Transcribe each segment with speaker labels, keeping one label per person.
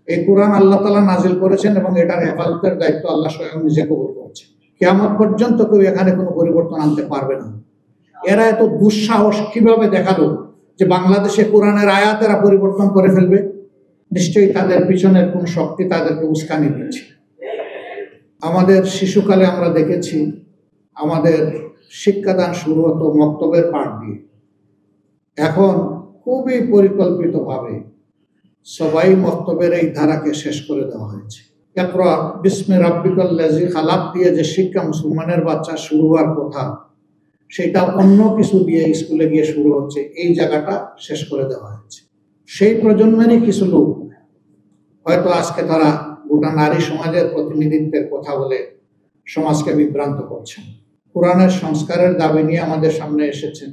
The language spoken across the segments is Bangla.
Speaker 1: এই কোরআন আল্লাহ তাআলা নাজিল করেছেন এবং এটার হেফাজতের দায়িত্ব আল্লাহ স্বয়ং নিজে কবুল করেছেন। কিয়ামত পর্যন্ত কেউ এখানে কোনো পরিবর্তন আনতে পারবে না। এরা এত দুঃসাহস কিভাবে দেখালো যে বাংলাদেশে কোরআনের আয়াত এরা পরিবর্তন করে ফেলবে? নিশ্চয়ই তাদের পিছনের কোন শক্তি তাদেরকে উস্কানি দিচ্ছে। আমাদের শিশুকালে আমরা দেখেছি আমাদের শিক্ষাদান শুরু হতো মক্তবের পাঠ দিয়ে। এখন খুবই পরিকল্পিতভাবে সবাই মক্তবের এই ধারাকে শেষ করে দেওয়া হয়েছে। ইকরা বিসমি রাব্বিকাল্লাযী খালাক দিয়ে যে শিক্ষা মুসলমানের বাচ্চা শুরু হওয়ার কথা, সেটা অন্য কিছু দিয়ে স্কুলে গিয়ে শুরু হচ্ছে। এই জায়গাটা শেষ করে দেওয়া হয়েছে। সেই প্রজন্মেরই কিছু লোক হয়তো আজকে তারা গোটা নারী সমাজের প্রতিনিধিত্বের কথা বলে সমাজকে বিভ্রান্ত করছেন। কোরআনের সংস্কারের দাবি নিয়ে আমাদের সামনে এসেছেন।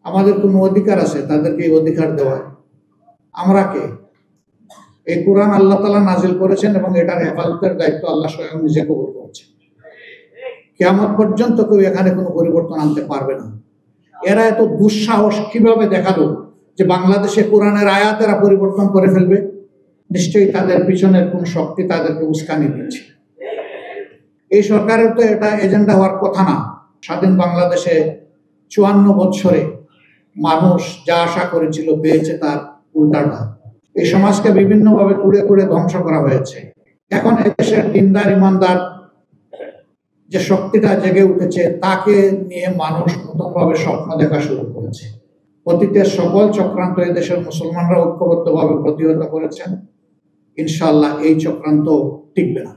Speaker 1: আমাদের কোনো অধিকার আছে তাদেরকে এই অধিকার দেওয়ার? আমরা কে? এই কোরআন আল্লাহ তাআলা নাজিল করেছেন এবং এটার হেফাজতের দায়িত্ব আল্লাহ স্বয়ং নিজে কবুল করেছেন। কিয়ামত পর্যন্ত কেউ এখানে কোনো পরিবর্তন আনতে পারবে না। এরা এত দুঃসাহস কিভাবে দেখালো যে বাংলাদেশে কোরআনের আয়াত এরা পরিবর্তন করে ফেলবে? নিশ্চয়ই তাদের পিছনের কোন শক্তি তাদেরকে উস্কানি দিচ্ছে। এই সরকারের তো এটা এজেন্ডা হওয়ার কথা না। স্বাধীন বাংলাদেশে 54 বছরে মানুষ যা আশা করেছিল পেয়েছে তার উল্টাটা। এই সমাজকে বিভিন্নভাবে কুড়ে কুড়ে ধ্বংস করা হয়েছে। এখন এদেশের দিনদার ইমানদার যে শক্তিটা জেগে উঠেছে তাকে নিয়ে মানুষ নতুনভাবে স্বপ্ন দেখা শুরু করেছে। অতীতের সকল চক্রান্ত এদেশের মুসলমানরা ঐক্যবদ্ধভাবে প্রতিহত করেছেন। ইনশাআল্লাহ এই চক্রান্ত টিকবে না।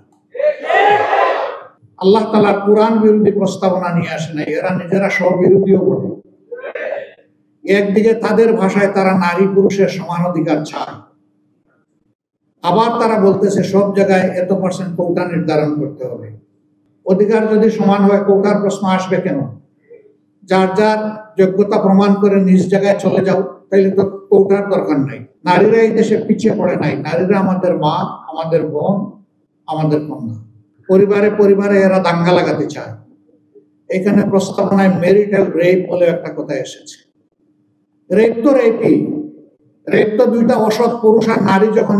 Speaker 1: আল্লাহ তাআলা কোরআন বিরোধী প্রস্তাবনা নিয়ে আসে নাই, এরা নিজেরা স্ববিরোধীও বটে। একদিকে তাদের ভাষায় তারা নারী পুরুষের সমান অধিকার চায়, আবার তারা বলতেছে সব জায়গায় এত % কোটা নির্ধারণ করতে হবে। অধিকার যদি সমান হয় কোটার প্রশ্ন আসবে কেন? যার যার যোগ্যতা প্রমাণ করে নিজ জায়গায় চলে যাও, তাইলে তো কোটার দরকার নাই। নারীরা এই দেশে পিছিয়ে পড়ে নাই। নারীরা আমাদের মা, আমাদের বোন, আমাদের কন্যা। পরিবারে পরিবারে এরা দাঙ্গা লাগাতে চায়। এখানে প্রস্তাবনায় ম্যারিটাল রেপ বলে একটা কথা এসেছে। রেপ তো রেপই। রেপ তো দুইটা অসৎ পুরুষ আর নারী যখন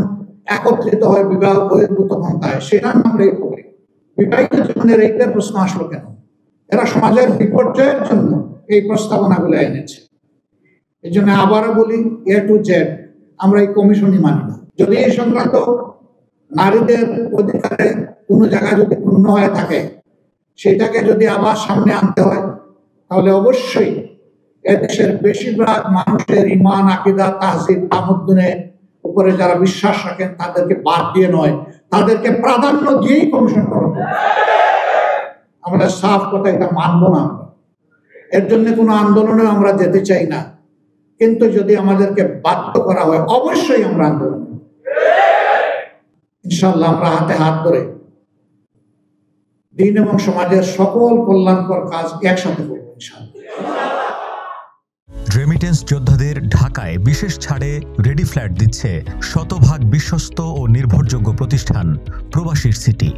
Speaker 1: একত্রিত হয় বিবাহ বহির্ভূত পন্থায়, সেটার নাম রেপ হবে। বিবাহিত জীবনে রেপের প্রশ্ন আসলো কেন? এরা সমাজের বিপর্যয়ের জন্য এই প্রস্তাবনাগুলো এনেছে। এই জন্য আবারও বলি, A to Z আমরা এই কমিশনই মানি না। যদি এই সংক্রান্ত নারীদের অধিকারে কোনো জায়গায় যদি পূর্ণ হয়ে থাকে, সেটাকে যদি আবার সামনে আনতে হয়, তাহলে অবশ্যই এদেশের বেশিরভাগ মানুষের ঈমান, আকীদা, তাহজিব, তামাদ্দুনের উপরে যারা বিশ্বাস রাখেন তাদেরকে বাদ দিয়ে নয়, তাদেরকে প্রাধান্য দিয়েই কমিশন করা হবে। আমরা সাফ কথা এটা মানব না। এর জন্য কোনো আন্দোলনে আমরা যেতে চাই না, কিন্তু যদি আমাদেরকে বাধ্য করা হয় অবশ্যই আমরা আন্দোলন। ইনশাআল্লাহ আমরা হাতে হাত ধরে দিন এবং সমাজের সকল কল্যাণকর কাজ একসাথে করব ইনশাআল্লাহ।
Speaker 2: রেমিটেন্স যোদ্ধাদের ঢাকায় বিশেষ ছাড়ে রেডি ফ্ল্যাট দিচ্ছে শতভাগ বিশ্বস্ত ও নির্ভরযোগ্য প্রতিষ্ঠান প্রবাসীর সিটি।